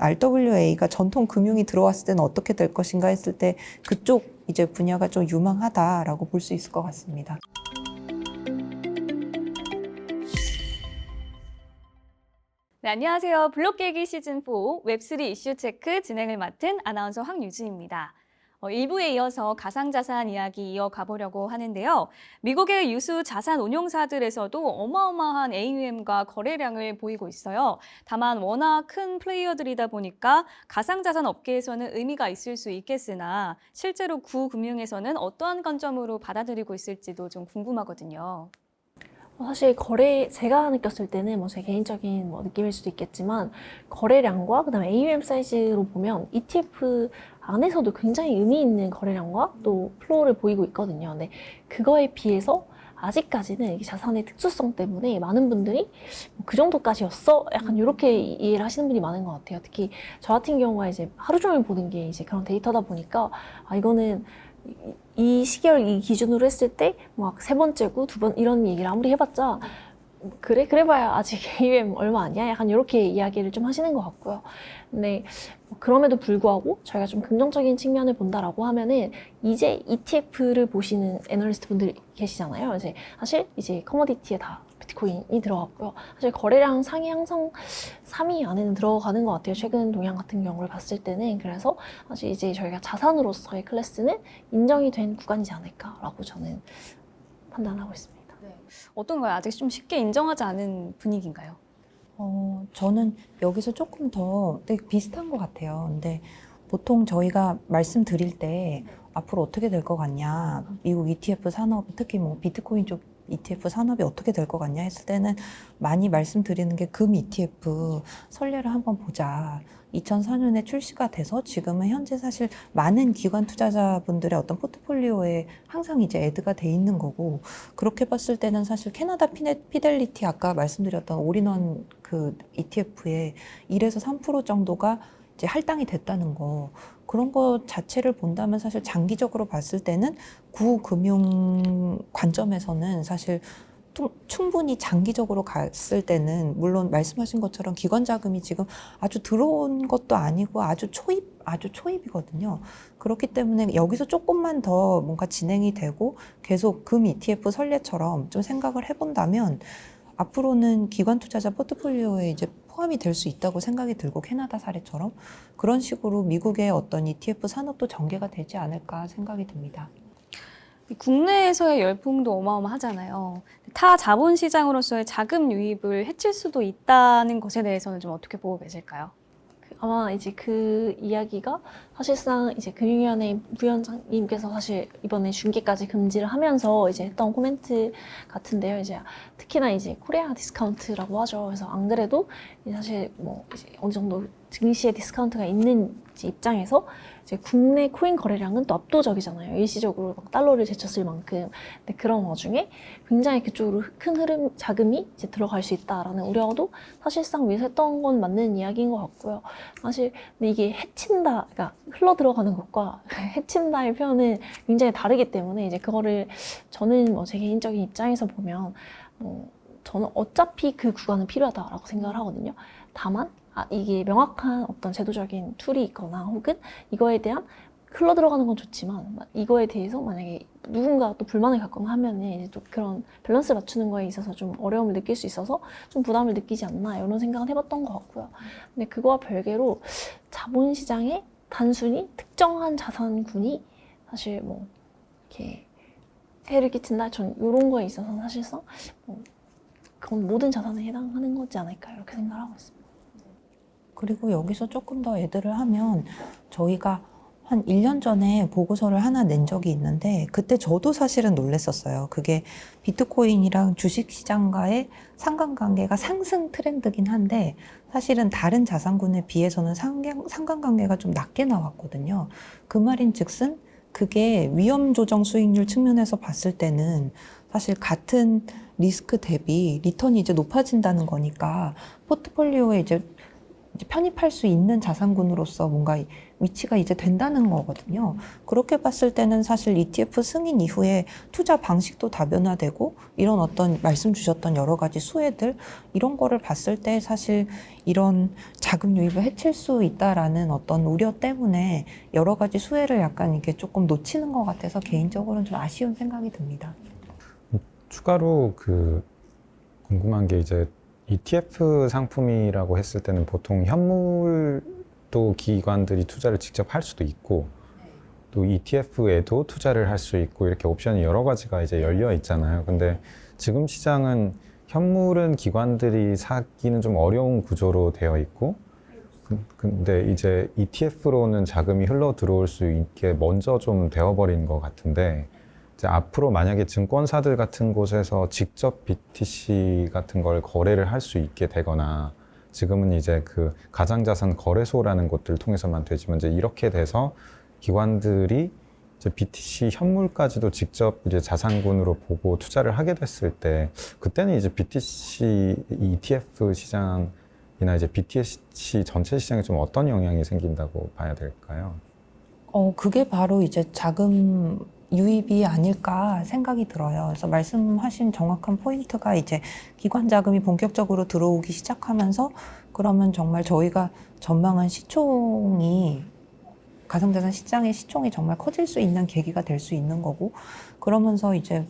RWA가 전통 금융이 들어왔을 때는 어떻게 될 것인가 했을 때 그쪽 이제 분야가 좀 유망하다라고 볼 수 있을 것 같습니다. 네, 안녕하세요. 블록 깨기 시즌4 웹3 이슈 체크 진행을 맡은 아나운서 황유진입니다. 1부에 이어서 가상자산 이야기 이어가 보려고 하는데요. 미국의 유수 자산 운용사들에서도 어마어마한 AUM과 거래량을 보이고 있어요. 다만 워낙 큰 플레이어들이다 보니까 가상자산 업계에서는 의미가 있을 수 있겠으나 실제로 구금융에서는 어떠한 관점으로 받아들이고 있을지도 좀 궁금하거든요. 사실 제가 느꼈을 때는 제 개인적인 느낌일 수도 있겠지만, 거래량과 그다음에 AUM 사이즈로 보면 ETF 안에서도 굉장히 의미 있는 거래량과 또 플로우를 보이고 있거든요. 근데 그거에 비해서 아직까지는 자산의 특수성 때문에 많은 분들이 그 정도까지였어? 약간 이렇게 이해를 하시는 분이 많은 것 같아요. 특히 저 같은 경우가 이제 하루 종일 보는 게 이제 그런 데이터다 보니까, 이거는 이 시계를 이 기준으로 했을 때 막 세 번째고 두 번 이런 얘기를 아무리 해봤자 그래봐야 아직 AUM 얼마 아니야? 약간 이렇게 이야기를 좀 하시는 것 같고요. 근데 그럼에도 불구하고 저희가 좀 긍정적인 측면을 본다라고 하면은, 이제 ETF를 보시는 애널리스트 분들 계시잖아요. 사실 이제 커머디티에 다 비트코인이 들어갔고요. 사실 거래량 상위 항상 3위 안에는 들어가는 것 같아요. 최근 동향 같은 경우를 봤을 때는. 그래서 사실 이제 저희가 자산으로서의 클래스는 인정이 된 구간이지 않을까라고 저는 판단하고 있습니다. 어떤가요? 아직 좀 쉽게 인정하지 않은 분위기인가요? 저는 여기서 조금 더 되게 비슷한 것 같아요. 근데 보통 저희가 말씀드릴 때 앞으로 어떻게 될 것 같냐, 미국 ETF 산업, 특히 뭐 비트코인 쪽 ETF 산업이 어떻게 될 것 같냐 했을 때는 많이 말씀드리는 게 금 ETF 선례를 한번 보자. 2004년에 출시가 돼서 지금은 현재 사실 많은 기관 투자자분들의 어떤 포트폴리오에 항상 이제 애드가 돼 있는 거고, 그렇게 봤을 때는 사실 캐나다 피델리티 아까 말씀드렸던 올인원 그 ETF에 1에서 3% 정도가 이제 할당이 됐다는 거, 그런 거 자체를 본다면 사실 장기적으로 봤을 때는 구금융 관점에서는 사실 충분히 장기적으로 갔을 때는, 물론 말씀하신 것처럼 기관 자금이 지금 아주 들어온 것도 아니고 아주 초입이거든요. 그렇기 때문에 여기서 조금만 더 뭔가 진행이 되고 계속 금 ETF 선례처럼 좀 생각을 해본다면 앞으로는 기관 투자자 포트폴리오에 이제 포함이 될 수 있다고 생각이 들고, 캐나다 사례처럼 그런 식으로 미국의 어떤 ETF 산업도 전개가 되지 않을까 생각이 듭니다. 국내에서의 열풍도 어마어마하잖아요. 타 자본시장으로서의 자금 유입을 해칠 수도 있다는 것에 대해서는 좀 어떻게 보고 계실까요? 아마 이제 그 이야기가 사실상 이제 금융위원회 부위원장님께서 사실 이번에 중계까지 금지를 하면서 이제 했던 코멘트 같은데요. 이제 특히나 이제 코리아 디스카운트라고 하죠. 그래서 안 그래도 사실 이제 어느 정도 증시에 디스카운트가 있는 입장에서 이제 국내 코인 거래량은 또 압도적이잖아요. 일시적으로 막 달러를 제쳤을 만큼. 근데 그런 와중에 굉장히 그쪽으로 큰 흐름 자금이 이제 들어갈 수 있다라는 우려도 사실상 위에서 했던 건 맞는 이야기인 것 같고요. 사실 근데 이게 해친다, 그러니까 흘러 들어가는 것과 해친다의 표현은 굉장히 다르기 때문에, 이제 그거를 저는 제 개인적인 입장에서 보면 저는 어차피 그 구간은 필요하다라고 생각을 하거든요. 다만 이게 명확한 어떤 제도적인 툴이 있거나 혹은 이거에 대한 흘러 들어가는 건 좋지만, 이거에 대해서 만약에 누군가 또 불만을 갖거나 하면은 이제 또 그런 밸런스 맞추는 거에 있어서 좀 어려움을 느낄 수 있어서 좀 부담을 느끼지 않나, 이런 생각을 해봤던 것 같고요. 근데 그거와 별개로 자본시장에 단순히 특정한 자산군이 사실 이렇게 해를 끼친다, 전 이런 거에 있어서 사실상 그건 모든 자산에 해당하는 거지 않을까, 이렇게 생각을 하고 있습니다. 그리고 여기서 조금 더 애들을 하면, 저희가 한 1년 전에 보고서를 하나 낸 적이 있는데 그때 저도 사실은 놀랬었어요. 그게 비트코인이랑 주식시장과의 상관관계가 상승 트렌드긴 한데 사실은 다른 자산군에 비해서는 상관관계가 좀 낮게 나왔거든요. 그 말인 즉슨 그게 위험 조정 수익률 측면에서 봤을 때는 사실 같은 리스크 대비 리턴이 이제 높아진다는 거니까, 포트폴리오에 이제 이제 편입할 수 있는 자산군으로서 뭔가 위치가 이제 된다는 거거든요. 그렇게 봤을 때는 사실 ETF 승인 이후에 투자 방식도 다변화되고 이런 어떤 말씀 주셨던 여러 가지 수혜들 이런 거를 봤을 때 사실 이런 자금 유입을 해칠 수 있다라는 어떤 우려 때문에 여러 가지 수혜를 약간 이게 조금 놓치는 것 같아서 개인적으로는 좀 아쉬운 생각이 듭니다. 추가로 궁금한 게 이제 ETF 상품이라고 했을 때는 보통 현물도 기관들이 투자를 직접 할 수도 있고 또 ETF에도 투자를 할 수 있고 이렇게 옵션이 여러 가지가 이제 열려 있잖아요. 근데 지금 시장은 현물은 기관들이 사기는 좀 어려운 구조로 되어 있고 근데 이제 ETF로는 자금이 흘러 들어올 수 있게 먼저 좀 되어버린 것 같은데 이제 앞으로 만약에 증권사들 같은 곳에서 직접 BTC 같은 걸 거래를 할 수 있게 되거나 지금은 이제 가상자산 거래소라는 곳들을 통해서만 되지만 이제 이렇게 돼서 기관들이 이제 BTC 현물까지도 직접 이제 자산군으로 보고 투자를 하게 됐을 때 그때는 이제 BTC ETF 시장이나 이제 BTC 전체 시장에 좀 어떤 영향이 생긴다고 봐야 될까요? 그게 바로 이제 자금 유입이 아닐까 생각이 들어요. 그래서 말씀하신 정확한 포인트가 이제 기관 자금이 본격적으로 들어오기 시작하면서 그러면 정말 저희가 전망한 시총이 가상자산 시장의 시총이 정말 커질 수 있는 계기가 될 수 있는 거고 그러면서 이제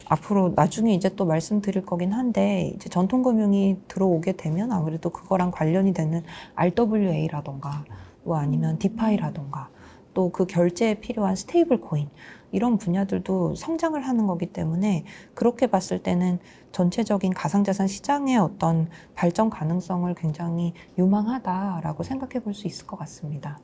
앞으로 나중에 이제 또 말씀드릴 거긴 한데 이제 전통금융이 들어오게 되면 아무래도 그거랑 관련이 되는 RWA라던가 또 아니면 디파이라던가 또 그 결제에 필요한 스테이블 코인 이런 분야들도 성장을 하는 거기 때문에 그렇게 봤을 때는 전체적인 가상자산 시장의 어떤 발전 가능성을 굉장히 유망하다라고 생각해 볼 수 있을 것 같습니다.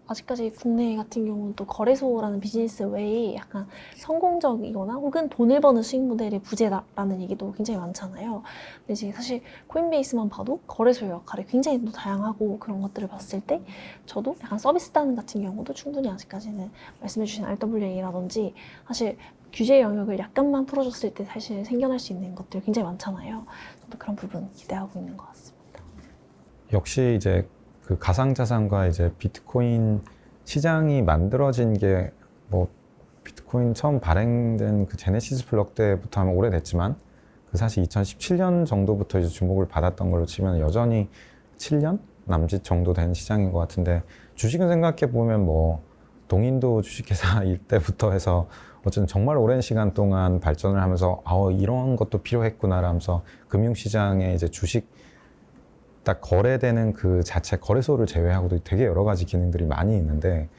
아직까지 국내 같은 경우는 또 거래소라는 비즈니스 외에 약간 성공적이거나 혹은 돈을 버는 수익 모델이 부재다라는 얘기도 굉장히 많잖아요. 근데 이제 사실 코인베이스만 봐도 거래소의 역할이 굉장히 또 다양하고 그런 것들을 봤을 때 저도 약간 서비스단 같은 경우도 충분히 아직까지는 말씀해주신 RWA라든지 사실 규제 영역을 약간만 풀어줬을 때 사실 생겨날 수 있는 것들 굉장히 많잖아요. 저도 그런 부분 기대하고 있는 것 같습니다. 역시 이제 가상자산과 이제 비트코인 시장이 만들어진 게 비트코인 처음 발행된 제네시스 블록 때부터 하면 오래됐지만 사실 2017년 정도부터 이제 주목을 받았던 걸로 치면 여전히 7년 남짓 정도 된 시장인 것 같은데 주식은 생각해 보면 동인도 주식회사일 때부터 해서 어쨌든 정말 오랜 시간 동안 발전을 하면서 이런 것도 필요했구나 라면서 금융시장에 이제 주식 딱 거래되는 그 자체 거래소를 제외하고도 되게 여러 가지 기능들이 많이 있는데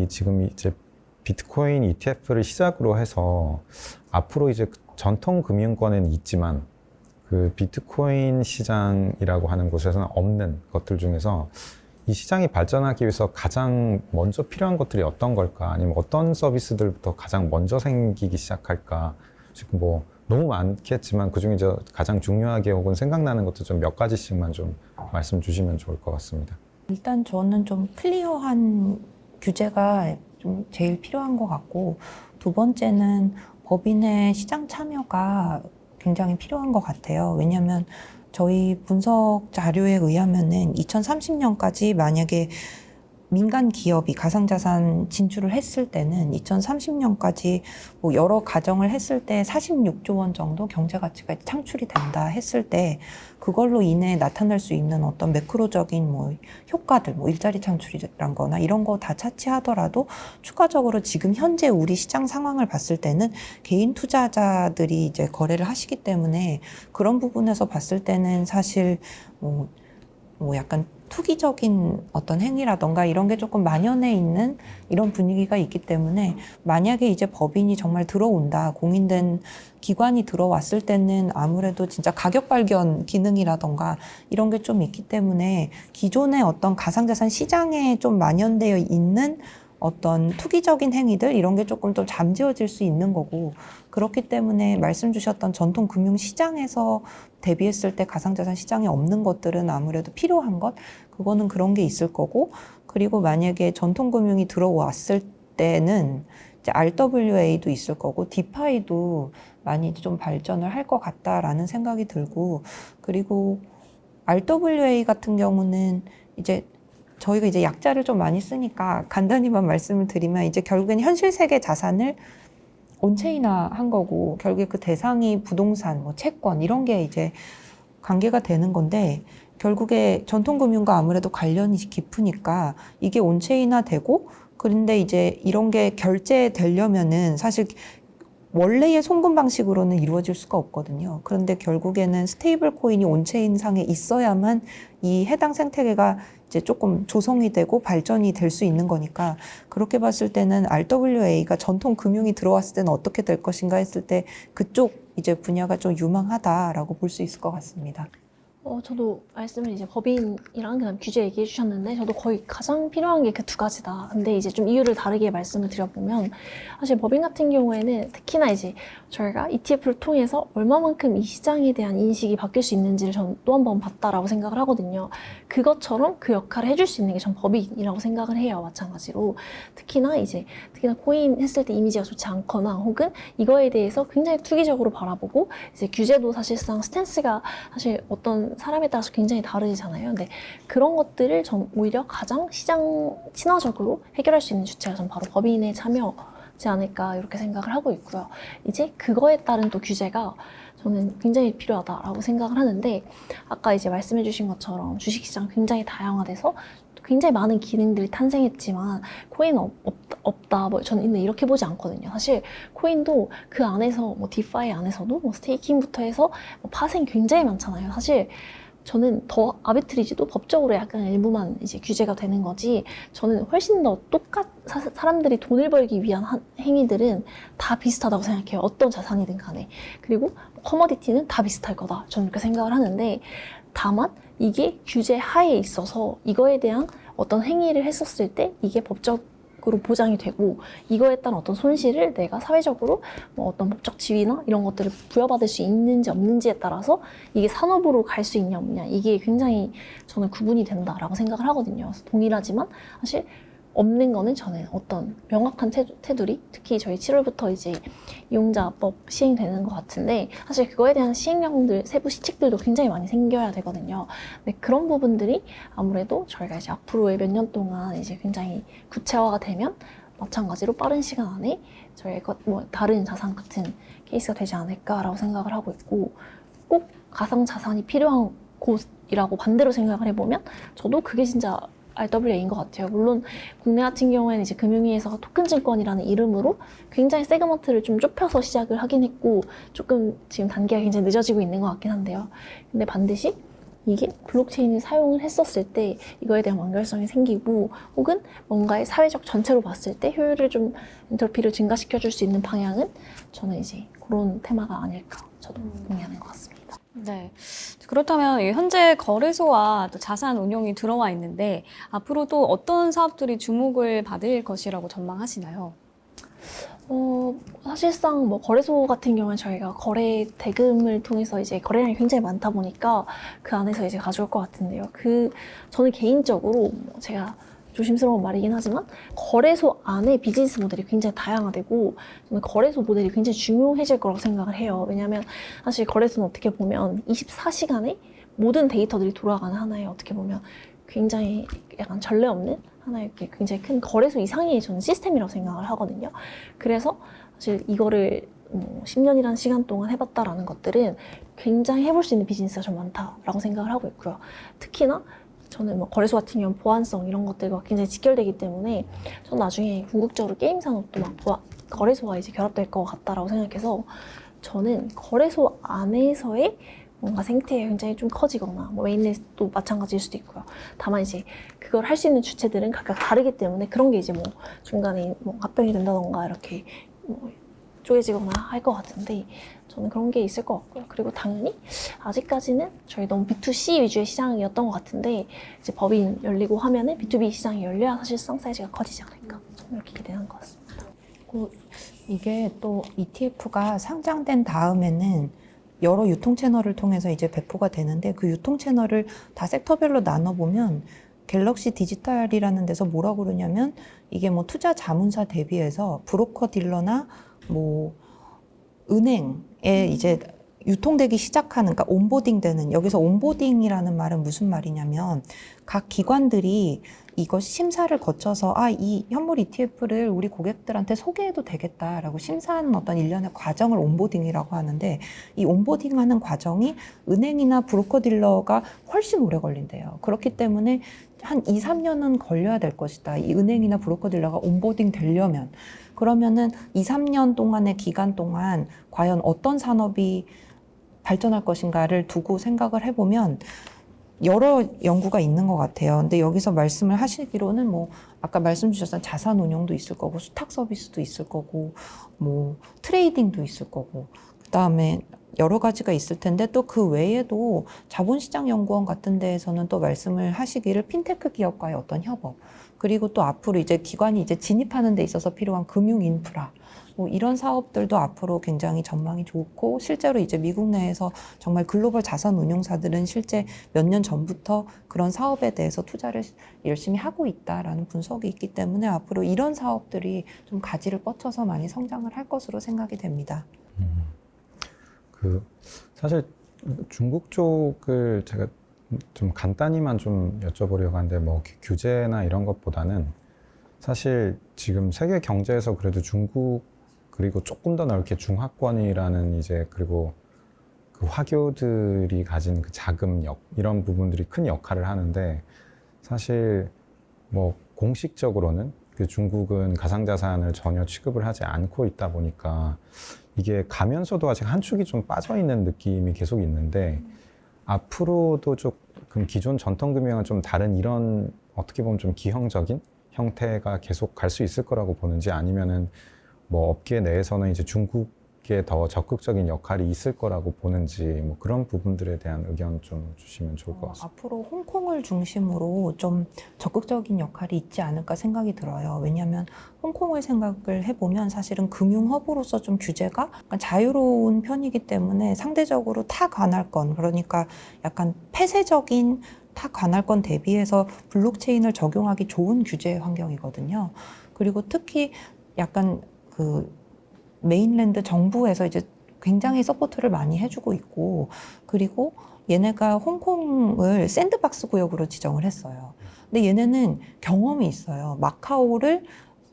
지금 이제 비트코인 ETF를 시작으로 해서 앞으로 이제 전통 금융권에는 있지만 그 비트코인 시장이라고 하는 곳에서는 없는 것들 중에서 이 시장이 발전하기 위해서 가장 먼저 필요한 것들이 어떤 걸까 아니면 어떤 서비스들부터 가장 먼저 생기기 시작할까 지금 너무 많겠지만 그중에 가장 중요하게 혹은 생각나는 것도 좀 몇 가지씩만 좀 말씀 주시면 좋을 것 같습니다. 일단 저는 좀 클리어한 규제가 좀 제일 필요한 것 같고 두 번째는 법인의 시장 참여가 굉장히 필요한 것 같아요. 왜냐하면 저희 분석 자료에 의하면은 2030년까지 만약에 민간 기업이 가상자산 진출을 했을 때는 2030년까지 여러 가정을 했을 때 46조 원 정도 경제 가치가 창출이 된다 했을 때 그걸로 인해 나타날 수 있는 어떤 매크로적인 효과들, 일자리 창출이란 거나 이런 거 다 차치하더라도 추가적으로 지금 현재 우리 시장 상황을 봤을 때는 개인 투자자들이 이제 거래를 하시기 때문에 그런 부분에서 봤을 때는 사실 약간 투기적인 어떤 행위라던가 이런 게 조금 만연해 있는 이런 분위기가 있기 때문에 만약에 이제 법인이 정말 들어온다, 공인된 기관이 들어왔을 때는 아무래도 진짜 가격 발견 기능이라던가 이런 게 좀 있기 때문에 기존의 어떤 가상자산 시장에 좀 만연되어 있는 어떤 투기적인 행위들 이런 게 조금 더 잠재워질 수 있는 거고 그렇기 때문에 말씀 주셨던 전통 금융 시장에서 대비했을 때 가상자산 시장에 없는 것들은 아무래도 필요한 것 그거는 그런 게 있을 거고 그리고 만약에 전통 금융이 들어왔을 때는 이제 RWA도 있을 거고 디파이도 많이 좀 발전을 할 것 같다라는 생각이 들고 그리고 RWA 같은 경우는 이제 저희가 이제 약자를 좀 많이 쓰니까 간단히만 말씀을 드리면 이제 결국엔 현실 세계 자산을 온체인화한 거고 결국에 그 대상이 부동산, 뭐 채권 이런 게 이제 관계가 되는 건데 결국에 전통금융과 아무래도 관련이 깊으니까 이게 온체인화되고 그런데 이제 이런 게 결제되려면은 사실 원래의 송금 방식으로는 이루어질 수가 없거든요. 그런데 결국에는 스테이블 코인이 온체인 상에 있어야만 이 해당 생태계가 이제 조금 조성이 되고 발전이 될 수 있는 거니까 그렇게 봤을 때는 RWA가 전통 금융이 들어왔을 때는 어떻게 될 것인가 했을 때 그쪽 이제 분야가 좀 유망하다라고 볼 수 있을 것 같습니다. 저도 말씀을 이제 법인이랑 그다음 규제 얘기해 주셨는데 저도 거의 가장 필요한 게 그 두 가지다. 근데 이제 좀 이유를 다르게 말씀을 드려보면 사실 법인 같은 경우에는 특히나 이제 저희가 ETF를 통해서 얼마만큼 이 시장에 대한 인식이 바뀔 수 있는지를 전 또 한 번 봤다라고 생각을 하거든요. 그것처럼 그 역할을 해줄 수 있는 게 전 법인이라고 생각을 해요. 마찬가지로 특히나 코인 했을 때 이미지가 좋지 않거나 혹은 이거에 대해서 굉장히 투기적으로 바라보고 이제 규제도 사실상 스탠스가 사실 어떤 사람에 따라서 굉장히 다르잖아요. 근데 그런 것들을 전 오히려 가장 시장 친화적으로 해결할 수 있는 주체가 전 바로 법인의 참여지 않을까 이렇게 생각을 하고 있고요. 이제 그거에 따른 또 규제가 저는 굉장히 필요하다라고 생각을 하는데 아까 이제 말씀해 주신 것처럼 주식시장 굉장히 다양화돼서 굉장히 많은 기능들이 탄생했지만 코인은 없다. 뭐 저는 이렇게 보지 않거든요. 사실 코인도 그 안에서 뭐 디파이 안에서도 뭐 스테이킹부터 해서 뭐 파생 굉장히 많잖아요. 사실 저는 더 아비트리지도 법적으로 약간 일부만 이제 규제가 되는 거지 저는 훨씬 더 사람들이 돈을 벌기 위한 행위들은 다 비슷하다고 생각해요. 어떤 자산이든 간에. 그리고 커머디티는 다 비슷할 거다. 저는 그렇게 생각을 하는데 다만 이게 규제 하에 있어서 이거에 대한 어떤 행위를 했었을 때 이게 법적으로 보장이 되고 이거에 따른 어떤 손실을 내가 사회적으로 뭐 어떤 법적 지위나 이런 것들을 부여받을 수 있는지 없는지에 따라서 이게 산업으로 갈 수 있냐 없냐 이게 굉장히 저는 구분이 된다라고 생각을 하거든요. 그래서 동일하지만 사실 없는 거는 저는 어떤 명확한 테두리, 특히 저희 7월부터 이제 이용자법 시행되는 것 같은데 사실 그거에 대한 시행령들, 세부 시책들도 굉장히 많이 생겨야 되거든요. 근데 그런 부분들이 아무래도 저희가 이제 앞으로의 몇 년 동안 이제 굉장히 구체화가 되면 마찬가지로 빠른 시간 안에 저희가 뭐 다른 자산 같은 케이스가 되지 않을까라고 생각을 하고 있고 꼭 가상 자산이 필요한 곳이라고 반대로 생각을 해보면 저도 그게 진짜 RWA인 것 같아요. 물론 국내 같은 경우에는 이제 금융위에서 토큰증권이라는 이름으로 굉장히 세그먼트를 좀 좁혀서 시작을 하긴 했고 조금 지금 단계가 굉장히 늦어지고 있는 것 같긴 한데요. 근데 반드시 이게 블록체인을 사용을 했었을 때 이거에 대한 완결성이 생기고 혹은 뭔가의 사회적 전체로 봤을 때 효율을 좀 엔트로피를 증가시켜 줄 수 있는 방향은 저는 이제 그런 테마가 아닐까 저도 동의하는 것 같습니다. 네. 그렇다면 현재 거래소와 또 자산 운용이 들어와 있는데 앞으로도 어떤 사업들이 주목을 받을 것이라고 전망하시나요? 사실상 뭐 거래소 같은 경우는 저희가 거래 대금을 통해서 이제 거래량이 굉장히 많다 보니까 그 안에서 이제 가져올 것 같은데요. 저는 개인적으로 제가 조심스러운 말이긴 하지만 거래소 안에 비즈니스 모델이 굉장히 다양화되고 저는 거래소 모델이 굉장히 중요해질 거라고 생각을 해요. 왜냐하면 사실 거래소는 어떻게 보면 24시간에 모든 데이터들이 돌아가는 하나의 어떻게 보면 굉장히 약간 전례 없는 하나의 굉장히 큰 거래소 이상의 저는 시스템이라고 생각을 하거든요. 그래서 사실 이거를 10년이라는 시간 동안 해봤다라는 것들은 굉장히 해볼 수 있는 비즈니스가 좀 많다라고 생각을 하고 있고요. 특히나 저는 뭐 거래소 같은 경우는 보안성 이런 것들과 굉장히 직결되기 때문에 저는 나중에 궁극적으로 게임 산업도 막 거래소와 이제 결합될 것 같다라고 생각해서 저는 거래소 안에서의 뭔가 생태계가 굉장히 좀 커지거나 뭐 메인넷도 마찬가지일 수도 있고요. 다만 이제 그걸 할 수 있는 주체들은 각각 다르기 때문에 그런 게 이제 뭐 중간에 뭐 합병이 된다던가 이렇게 뭐 쪼개지거나 할 것 같은데 저는 그런 게 있을 것 같고요. 그리고 당연히 아직까지는 저희 너무 B2C 위주의 시장이었던 것 같은데 이제 법인 열리고 하면은 B2B 시장이 열려야 사실상 사이즈가 커지지 않을까 저는 이렇게 기대하는 것 같습니다. 이게 또 ETF가 상장된 다음에는 여러 유통 채널을 통해서 이제 배포가 되는데 그 유통 채널을 다 섹터별로 나눠보면 갤럭시 디지털이라는 데서 뭐라고 그러냐면 이게 뭐 투자 자문사 대비해서 브로커 딜러나 뭐 은행에 이제 유통되기 시작하는, 그러니까 온보딩 되는, 여기서 온보딩이라는 말은 무슨 말이냐면 각 기관들이 이거 심사를 거쳐서 이 현물 ETF를 우리 고객들한테 소개해도 되겠다라고 심사하는 어떤 일련의 과정을 온보딩이라고 하는데, 이 온보딩하는 과정이 은행이나 브로커딜러가 훨씬 오래 걸린대요. 그렇기 때문에 한 2, 3년은 걸려야 될 것이다. 이 은행이나 브로커딜러가 온보딩 되려면. 그러면은 2, 3년 동안의 기간 동안 과연 어떤 산업이 발전할 것인가를 두고 생각을 해보면 여러 연구가 있는 것 같아요. 근데 여기서 말씀을 하시기로는 뭐 아까 말씀 주셨던 자산 운용도 있을 거고, 수탁 서비스도 있을 거고, 뭐 트레이딩도 있을 거고, 그다음에 여러 가지가 있을 텐데, 또 그 외에도 자본시장연구원 같은 데에서는 또 말씀을 하시기를 핀테크 기업과의 어떤 협업, 그리고 또 앞으로 이제 기관이 이제 진입하는 데 있어서 필요한 금융 인프라, 뭐 이런 사업들도 앞으로 굉장히 전망이 좋고, 실제로 이제 미국 내에서 정말 글로벌 자산 운용사들은 실제 몇 년 전부터 그런 사업에 대해서 투자를 열심히 하고 있다라는 분석이 있기 때문에 앞으로 이런 사업들이 좀 가지를 뻗쳐서 많이 성장을 할 것으로 생각이 됩니다. 사실 중국 쪽을 제가 좀 간단히만 좀 여쭤보려고 하는데, 뭐 규제나 이런 것보다는 사실 지금 세계 경제에서 그래도 중국, 그리고 조금 더 넓게 중화권이라는 이제, 그리고 그 화교들이 가진 그 자금력, 이런 부분들이 큰 역할을 하는데, 사실 뭐 공식적으로는 그 중국은 가상자산을 전혀 취급을 하지 않고 있다 보니까 이게 가면서도 아직 한 축이 좀 빠져 있는 느낌이 계속 있는데, 앞으로도 조금 기존 전통금융은 좀 다른 이런 어떻게 보면 좀 기형적인 형태가 계속 갈 수 있을 거라고 보는지, 아니면은 뭐 업계 내에서는 이제 중국에 더 적극적인 역할이 있을 거라고 보는지, 뭐 그런 부분들에 대한 의견 좀 주시면 좋을 것 같습니다. 앞으로 홍콩을 중심으로 좀 적극적인 역할이 있지 않을까 생각이 들어요. 왜냐하면 홍콩을 생각을 해보면 사실은 금융허브로서 좀 규제가 약간 자유로운 편이기 때문에 상대적으로 타 관할권, 그러니까 약간 폐쇄적인 타 관할권 대비해서 블록체인을 적용하기 좋은 규제 환경이거든요. 그리고 특히 약간 그 메인랜드 정부에서 이제 굉장히 서포트를 많이 해주고 있고, 그리고 얘네가 홍콩을 샌드박스 구역으로 지정을 했어요. 근데 얘네는 경험이 있어요. 마카오를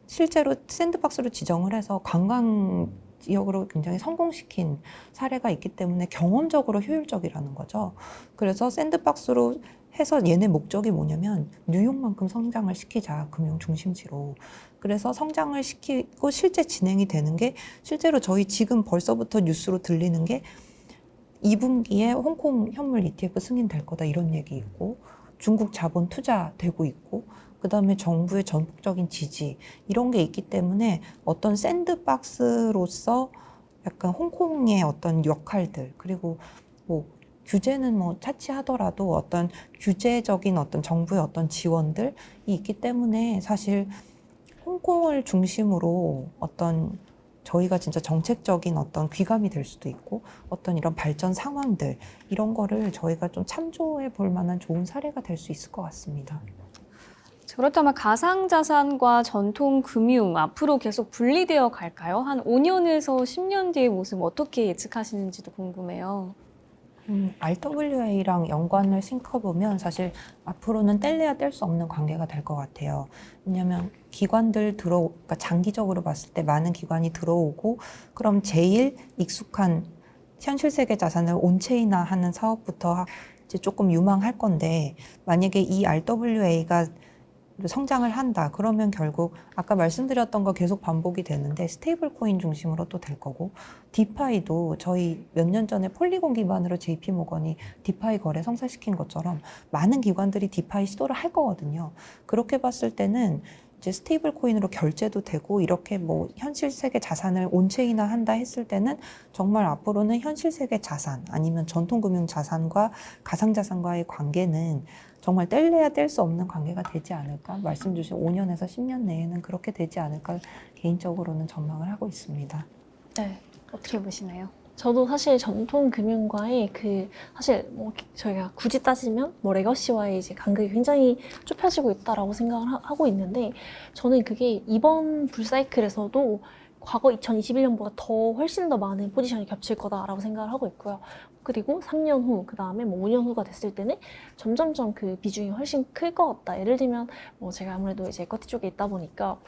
실제로 샌드박스로 지정을 해서 관광 지역으로 굉장히 성공시킨 사례가 있기 때문에 경험적으로 효율적이라는 거죠. 그래서 샌드박스로 해서 얘네 목적이 뭐냐면 뉴욕만큼 성장을 시키자, 금융 중심지로. 그래서 성장을 시키고 실제 진행이 되는 게, 실제로 저희 지금 벌써부터 뉴스로 들리는 게 2분기에 홍콩 현물 ETF 승인될 거다, 이런 얘기 있고, 중국 자본 투자되고 있고, 그다음에 정부의 전폭적인 지지, 이런 게 있기 때문에 어떤 샌드박스로서 약간 홍콩의 어떤 역할들, 그리고 뭐 규제는 뭐 차치하더라도 어떤 규제적인 어떤 정부의 어떤 지원들이 있기 때문에 사실 홍콩을 중심으로 어떤 저희가 진짜 정책적인 어떤 귀감이 될 수도 있고, 어떤 이런 발전 상황들, 이런 거를 저희가 좀 참조해 볼 만한 좋은 사례가 될 수 있을 것 같습니다. 그렇다면 가상자산과 전통금융 앞으로 계속 분리되어 갈까요? 한 5년에서 10년 뒤의 모습 어떻게 예측하시는지도 궁금해요. RWA랑 연관을 싱커보면 사실 앞으로는 뗄래야 뗄 수 없는 관계가 될 것 같아요. 왜냐하면 기관들 그러니까 장기적으로 봤을 때 많은 기관이 들어오고, 그럼 제일 익숙한 현실 세계 자산을 온체인화하는 사업부터 이제 조금 유망할 건데, 만약에 이 RWA가 성장을 한다. 그러면 결국 아까 말씀드렸던 거 계속 반복이 되는데 스테이블 코인 중심으로 또 될 거고, 디파이도 저희 몇 년 전에 폴리곤 기반으로 JP 모건이 디파이 거래 성사시킨 것처럼 많은 기관들이 디파이 시도를 할 거거든요. 그렇게 봤을 때는 이제 스테이블 코인으로 결제도 되고, 이렇게 뭐 현실 세계 자산을 온체인화 한다 했을 때는 정말 앞으로는 현실 세계 자산 아니면 전통금융 자산과 가상자산과의 관계는 정말 뗄래야 뗄 수 없는 관계가 되지 않을까, 말씀 주신 5년에서 10년 내에는 그렇게 되지 않을까 개인적으로는 전망을 하고 있습니다. 네, 어떻게 보시나요? 저도 사실 전통 금융과의 사실 뭐 저희가 굳이 따지면 뭐 레거시와의 이제 간극이 굉장히 좁혀지고 있다라고 생각을 하고 있는데, 저는 그게 이번 불사이클에서도 과거 2021년보다 더 훨씬 더 많은 포지션이 겹칠 거다라고 생각을 하고 있고요. 그리고 3년 후, 그 다음에 뭐 5년 후가 됐을 때는 점점점 그 비중이 훨씬 클 것 같다. 예를 들면 뭐 제가 아무래도 이제 에쿼티 쪽에 있다 보니까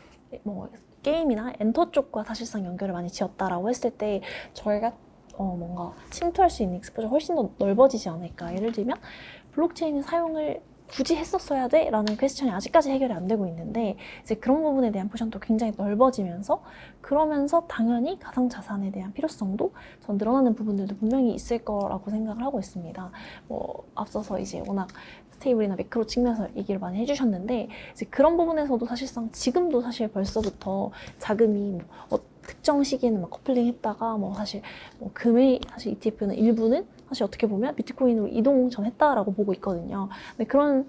뭐 게임이나 엔터 쪽과 사실상 연결을 많이 지었다라고 했을 때 저희가 뭔가 침투할 수 있는 익스포저가 훨씬 더 넓어지지 않을까. 예를 들면 블록체인 사용을 굳이 했었어야 돼? 라는 퀘스천이 아직까지 해결이 안 되고 있는데 이제 그런 부분에 대한 포션도 굉장히 넓어지면서 그러면서 당연히 가상자산에 대한 필요성도 전 늘어나는 부분들도 분명히 있을 거라고 생각을 하고 있습니다. 뭐 앞서서 이제 워낙 스테이블이나 매크로 측면에서 얘기를 많이 해주셨는데 이제 그런 부분에서도 사실상 지금도 사실 벌써부터 자금이 뭐 특정 시기에는 막 커플링 했다가 뭐 사실 뭐 금의 사실 ETF는 일부는 사실 어떻게 보면 비트코인으로 이동 전했다라고 보고 있거든요. 근데 그런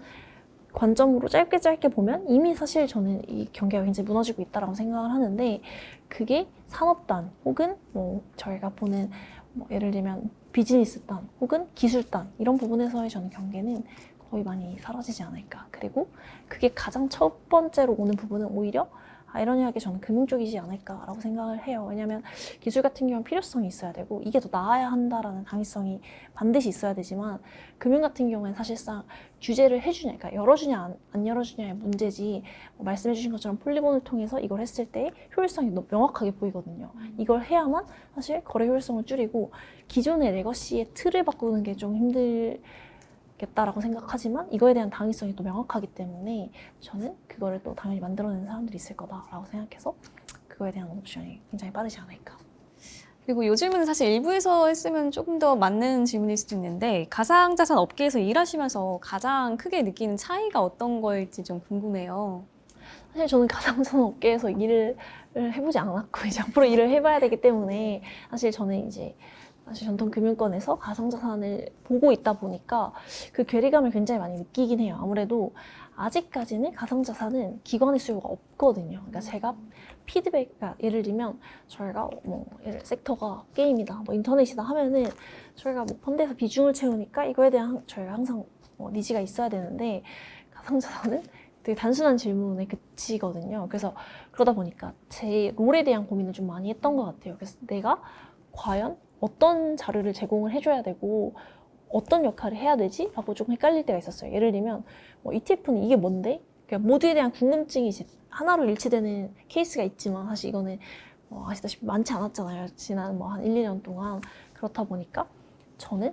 관점으로 짧게 보면 이미 사실 저는 이 경계가 굉장히 무너지고 있다라고 생각을 하는데 그게 산업단 혹은 뭐 저희가 보는 뭐 예를 들면 비즈니스단 혹은 기술단 이런 부분에서의 저는 경계는 거의 많이 사라지지 않을까. 그리고 그게 가장 첫 번째로 오는 부분은 오히려 아이러니하게 저는 금융 쪽이지 않을까라고 생각을 해요. 왜냐하면 기술 같은 경우는 필요성이 있어야 되고 이게 더 나아야 한다라는 당위성이 반드시 있어야 되지만 금융 같은 경우에는 사실상 규제를 해주냐, 그러니까 열어주냐 안 열어주냐의 문제지 뭐 말씀해 주신 것처럼 폴리곤을 통해서 이걸 했을 때 효율성이 너무 명확하게 보이거든요. 이걸 해야만 사실 거래 효율성을 줄이고 기존의 레거시의 틀을 바꾸는 게 좀 힘들겠다라고 생각하지만 이거에 대한 당위성이 또 명확하기 때문에 저는 그거를 또 당연히 만들어내는 사람들이 있을 거다라고 생각해서 그거에 대한 옵션이 굉장히 빠르지 않을까. 그리고 요즘은 사실 일부에서 했으면 조금 더 맞는 질문일 수도 있는데 가상자산 업계에서 일하시면서 가장 크게 느끼는 차이가 어떤 거일지 좀 궁금해요. 사실 저는 가상자산 업계에서 일을 해보지 않았고 이제 앞으로 일을 해봐야 되기 때문에 사실 저는 이제 사실 전통 금융권에서 가상자산을 보고 있다 보니까 그 괴리감을 굉장히 많이 느끼긴 해요. 아무래도 아직까지는 가상자산은 기관의 수요가 없거든요. 그러니까 제가 피드백, 그러니까 예를 들면 저희가 뭐 섹터가 게임이다, 뭐 인터넷이다 하면은 저희가 뭐 펀드에서 비중을 채우니까 이거에 대한 저희가 항상 니즈가 있어야 되는데 가상자산은 되게 단순한 질문에 그치거든요. 그래서 그러다 보니까 제 롤에 대한 고민을 좀 많이 했던 것 같아요. 그래서 내가 과연 어떤 자료를 제공을 해줘야 되고 어떤 역할을 해야 되지? 라고 조금 헷갈릴 때가 있었어요. 예를 들면 뭐 ETF는 이게 뭔데? 그러니까 모두에 대한 궁금증이 이제 하나로 일치되는 케이스가 있지만 사실 이거는 아시다시피 많지 않았잖아요. 지난 뭐 한 1, 2년 동안. 그렇다 보니까 저는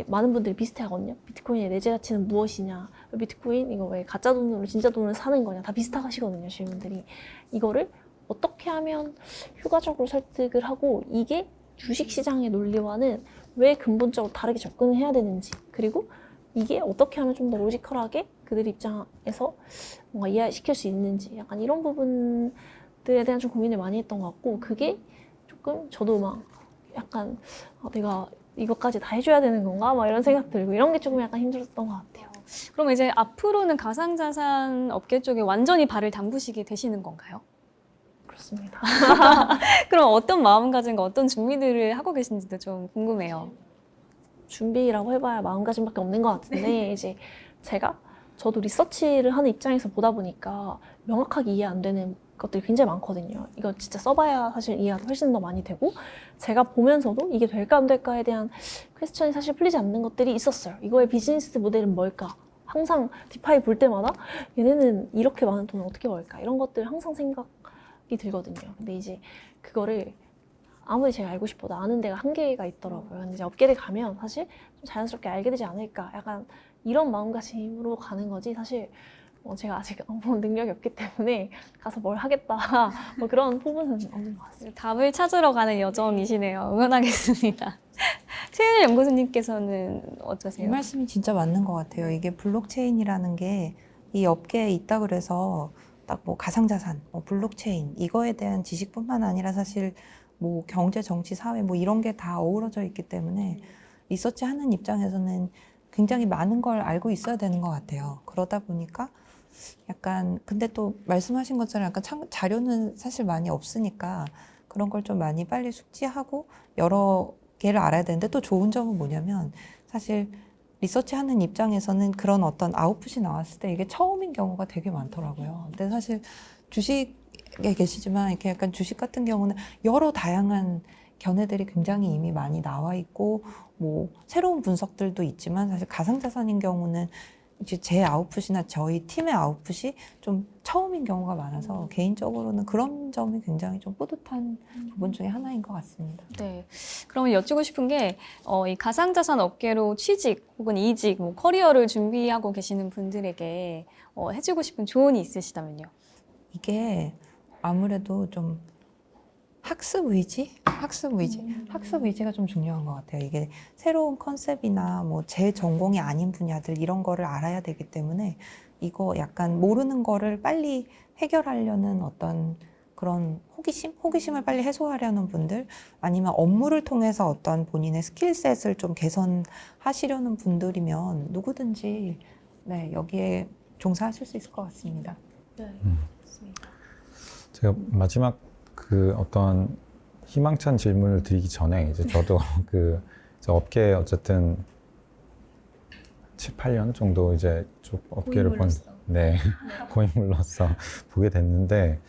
많은 분들이 비슷해하거든요. 비트코인의 내재 가치는 무엇이냐? 비트코인 이거 왜 가짜 돈으로 진짜 돈을 사는 거냐? 다 비슷하시거든요. 질문들이. 이거를 어떻게 하면 효과적으로 설득을 하고 이게 주식시장의 논리와는 왜 근본적으로 다르게 접근을 해야 되는지 그리고 이게 어떻게 하면 좀 더 로지컬하게 그들 입장에서 뭔가 이해시킬 수 있는지 약간 이런 부분들에 대한 좀 고민을 많이 했던 것 같고 그게 조금 저도 막 약간 내가 이것까지 다 해줘야 되는 건가? 막 이런 생각 들고 이런 게 조금 약간 힘들었던 것 같아요. 그럼 이제 앞으로는 가상자산 업계 쪽에 완전히 발을 담그시게 되시는 건가요? 그렇습니다. 그럼 어떤 마음가짐과 어떤 준비들을 하고 계신지도 좀 궁금해요. 준비라고 해봐야 마음가짐밖에 없는 것 같은데 이제 저도 리서치를 하는 입장에서 보다 보니까 명확하게 이해 안 되는 것들이 굉장히 많거든요. 이거 진짜 써봐야 사실 이해가 훨씬 더 많이 되고 제가 보면서도 이게 될까 안 될까에 대한 퀘스천이 사실 풀리지 않는 것들이 있었어요. 이거의 비즈니스 모델은 뭘까? 항상 디파이 볼 때마다 얘네는 이렇게 많은 돈을 어떻게 벌까? 이런 것들 항상 생각이 들거든요. 근데 이제 그거를 아무리 제가 알고 싶어도 아는 데가 한계가 있더라고요. 근데 이제 업계를 가면 사실 좀 자연스럽게 알게 되지 않을까? 약간 이런 마음가짐으로 가는 거지 사실 제가 아직 아무런 능력이 없기 때문에 가서 뭘 하겠다 뭐 그런 부분은 없는 것 같습니다. 답을 찾으러 가는 여정이시네요. 응원하겠습니다. 최은일 연구소님께서는 이 어떠세요? 말씀이 진짜 맞는 것 같아요. 이게 블록체인이라는 게 이 업계에 있다 그래서 딱 뭐 가상자산, 블록체인 이거에 대한 지식뿐만 아니라 사실 뭐 경제, 정치, 사회 뭐 이런 게 다 어우러져 있기 때문에 리서치 하는 입장에서는 굉장히 많은 걸 알고 있어야 되는 것 같아요. 그러다 보니까 약간 근데 또 말씀하신 것처럼 약간 자료는 사실 많이 없으니까 그런 걸 좀 많이 빨리 숙지하고 여러 개를 알아야 되는데 또 좋은 점은 뭐냐면 사실 리서치 하는 입장에서는 그런 어떤 아웃풋이 나왔을 때 이게 처음인 경우가 되게 많더라고요. 근데 사실 주식 계시지만 이렇게 약간 주식 같은 경우는 여러 다양한 견해들이 굉장히 이미 많이 나와 있고 뭐 새로운 분석들도 있지만 사실 가상자산인 경우는 이제 제 아웃풋이나 저희 팀의 아웃풋이 좀 처음인 경우가 많아서 개인적으로는 그런 점이 굉장히 좀 뿌듯한 부분 중에 하나인 것 같습니다. 네. 그러면 여쭈고 싶은 게, 이 가상자산 업계로 취직 혹은 이직, 뭐 커리어를 준비하고 계시는 분들에게 해주고 싶은 조언이 있으시다면요? 이게 아무래도 좀 학습 의지가 좀 중요한 것 같아요. 이게 새로운 컨셉이나 뭐 제 전공이 아닌 분야들 이런 거를 알아야 되기 때문에 이거 약간 모르는 거를 빨리 해결하려는 어떤 그런 호기심을 빨리 해소하려는 분들 아니면 업무를 통해서 어떤 본인의 스킬셋을 좀 개선하시려는 분들이면 누구든지 네, 여기에 종사하실 수 있을 것 같습니다. 네, 맞습니다. 제가 마지막 그 어떤 희망찬 질문을 드리기 전에 이제 저도 이제 업계에 어쨌든 7, 8년 정도 이제 쭉 업계를 네, 고인물로서 보게 됐는데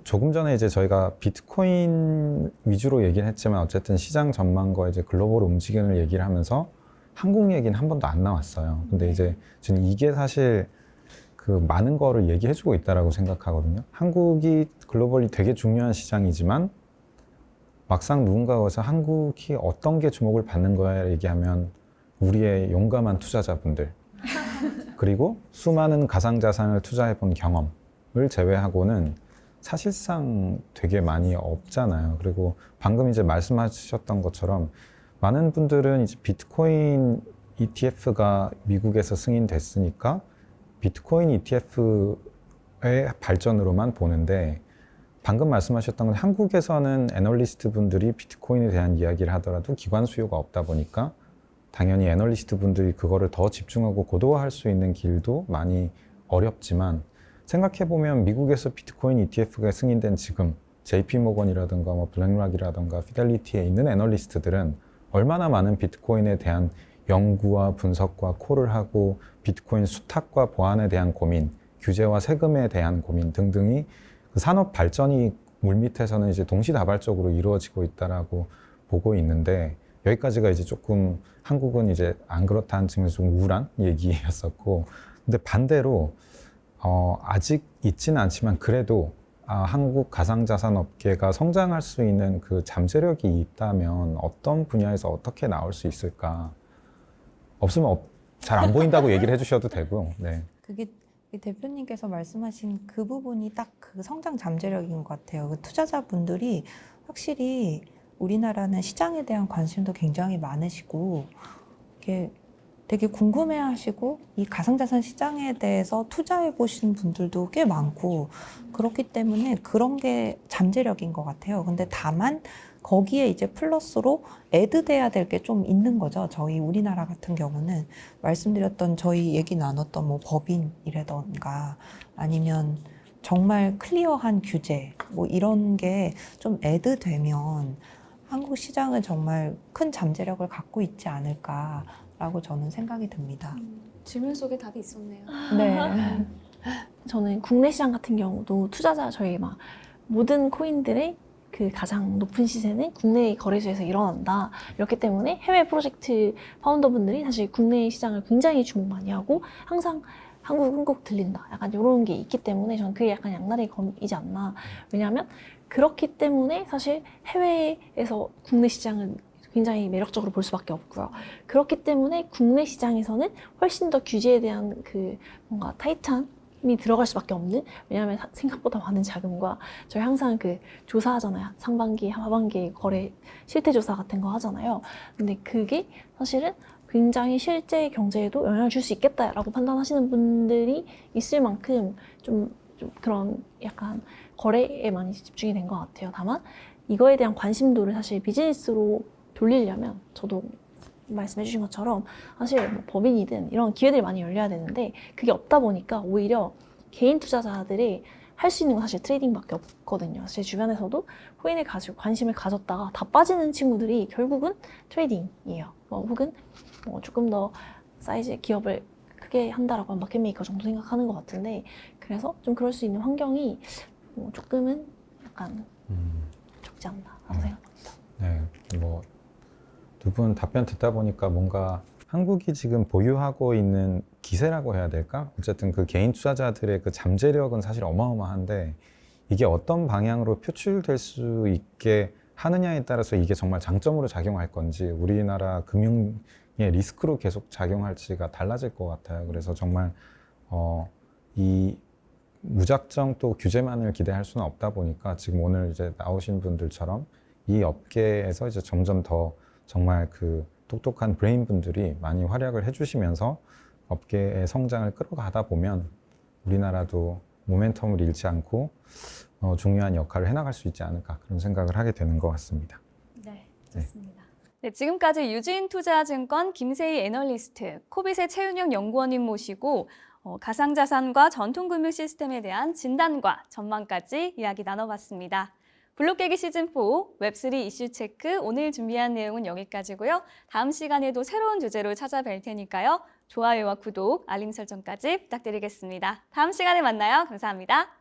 조금 전에 이제 저희가 비트코인 위주로 얘기를 했지만 어쨌든 시장 전망과 이제 글로벌 움직임을 얘기를 하면서 한국 얘기는 한 번도 안 나왔어요. 근데 이제 저는 이게 사실 많은 거를 얘기해주고 있다라고 생각하거든요. 한국이 글로벌리 되게 중요한 시장이지만 막상 누군가가 와서 한국이 어떤 게 주목을 받는 거야 얘기하면 우리의 용감한 투자자분들 그리고 수많은 가상자산을 투자해본 경험을 제외하고는 사실상 되게 많이 없잖아요. 그리고 방금 이제 말씀하셨던 것처럼 많은 분들은 이제 비트코인 ETF가 미국에서 승인됐으니까 비트코인 ETF의 발전으로만 보는데 방금 말씀하셨던 건 한국에서는 애널리스트 분들이 비트코인에 대한 이야기를 하더라도 기관 수요가 없다 보니까 당연히 애널리스트 분들이 그거를 더 집중하고 고도화할 수 있는 길도 많이 어렵지만 생각해보면 미국에서 비트코인 ETF가 승인된 지금 JP모건이라든가 뭐 블랙락이라든가 피델리티에 있는 애널리스트들은 얼마나 많은 비트코인에 대한 연구와 분석과 콜을 하고 비트코인 수탁과 보안에 대한 고민, 규제와 세금에 대한 고민 등등이 그 산업 발전이 물밑에서는 이제 동시다발적으로 이루어지고 있다라고 보고 있는데 여기까지가 이제 조금 한국은 이제 안 그렇다는 측면에서 좀 우울한 얘기였었고 근데 반대로 아직 있지는 않지만 그래도 한국 가상자산 업계가 성장할 수 있는 그 잠재력이 있다면 어떤 분야에서 어떻게 나올 수 있을까? 없으면 잘 안 보인다고 얘기를 해주셔도 되고요. 네. 그게 대표님께서 말씀하신 그 부분이 딱 그 성장 잠재력인 것 같아요. 그 투자자분들이 확실히 우리나라는 시장에 대한 관심도 굉장히 많으시고 이게 되게 궁금해하시고 이 가상자산 시장에 대해서 투자해 보신 분들도 꽤 많고 그렇기 때문에 그런 게 잠재력인 것 같아요. 근데 다만 거기에 이제 플러스로 애드돼야 될 게 좀 있는 거죠. 저희 우리나라 같은 경우는 말씀드렸던 저희 얘기 나눴던 뭐 법인이라던가 아니면 정말 클리어한 규제 뭐 이런 게 좀 애드되면 한국 시장은 정말 큰 잠재력을 갖고 있지 않을까라고 저는 생각이 듭니다. 질문 속에 답이 있었네요. 네. 저는 국내 시장 같은 경우도 저희 막 모든 코인들의 그 가장 높은 시세는 국내 거래소에서 일어난다. 이렇기 때문에 해외 프로젝트 파운더분들이 사실 국내 시장을 굉장히 주목 많이 하고 항상 한국은 꼭 들린다. 약간 이런 게 있기 때문에 저는 그게 약간 양날의 검이지 않나. 왜냐하면 그렇기 때문에 사실 해외에서 국내 시장은 굉장히 매력적으로 볼 수밖에 없고요. 그렇기 때문에 국내 시장에서는 훨씬 더 규제에 대한 그 뭔가 타이트함이 들어갈 수밖에 없는, 왜냐하면 생각보다 많은 자금과 저희 항상 그 조사하잖아요. 상반기, 하반기 거래 실태 조사 같은 거 하잖아요. 근데 그게 사실은 굉장히 실제 경제에도 영향을 줄 수 있겠다라고 판단하시는 분들이 있을 만큼 좀 그런 약간 거래에 많이 집중이 된 것 같아요. 다만 이거에 대한 관심도를 사실 비즈니스로 돌리려면 저도 말씀해 주신 것처럼 사실 뭐 법인이든 이런 기회들이 많이 열려야 되는데 그게 없다 보니까 오히려 개인 투자자들이 할 수 있는 건 사실 트레이딩밖에 없거든요. 제 주변에서도 코인에 가지고 관심을 가졌다가 다 빠지는 친구들이 결국은 트레이딩이에요. 혹은 조금 더 사이즈의 기업을 크게 한다라고 하면 마켓메이커 정도 생각하는 것 같은데, 그래서 좀 그럴 수 있는 환경이 뭐 조금은 약간 적지 않나라고 생각합니다. 네, 뭐 두 분 답변 듣다 보니까 뭔가 한국이 지금 보유하고 있는 기세라고 해야 될까? 어쨌든 그 개인 투자자들의 그 잠재력은 사실 어마어마한데 이게 어떤 방향으로 표출될 수 있게 하느냐에 따라서 이게 정말 장점으로 작용할 건지 우리나라 금융의 리스크로 계속 작용할지가 달라질 것 같아요. 그래서 정말 이 무작정 또 규제만을 기대할 수는 없다 보니까 지금 오늘 이제 나오신 분들처럼 이 업계에서 이제 점점 더 정말 그 똑똑한 브레인 분들이 많이 활약을 해주시면서 업계의 성장을 끌어가다 보면 우리나라도 모멘텀을 잃지 않고 중요한 역할을 해나갈 수 있지 않을까 그런 생각을 하게 되는 것 같습니다. 네, 좋습니다. 네, 지금까지 유진투자증권 김세희 애널리스트, 코빗의 최윤영 연구원님 모시고 가상자산과 전통금융 시스템에 대한 진단과 전망까지 이야기 나눠봤습니다. 블록 깨기 시즌4 웹3 이슈 체크 오늘 준비한 내용은 여기까지고요. 다음 시간에도 새로운 주제로 찾아뵐 테니까요. 좋아요와 구독, 알림 설정까지 부탁드리겠습니다. 다음 시간에 만나요. 감사합니다.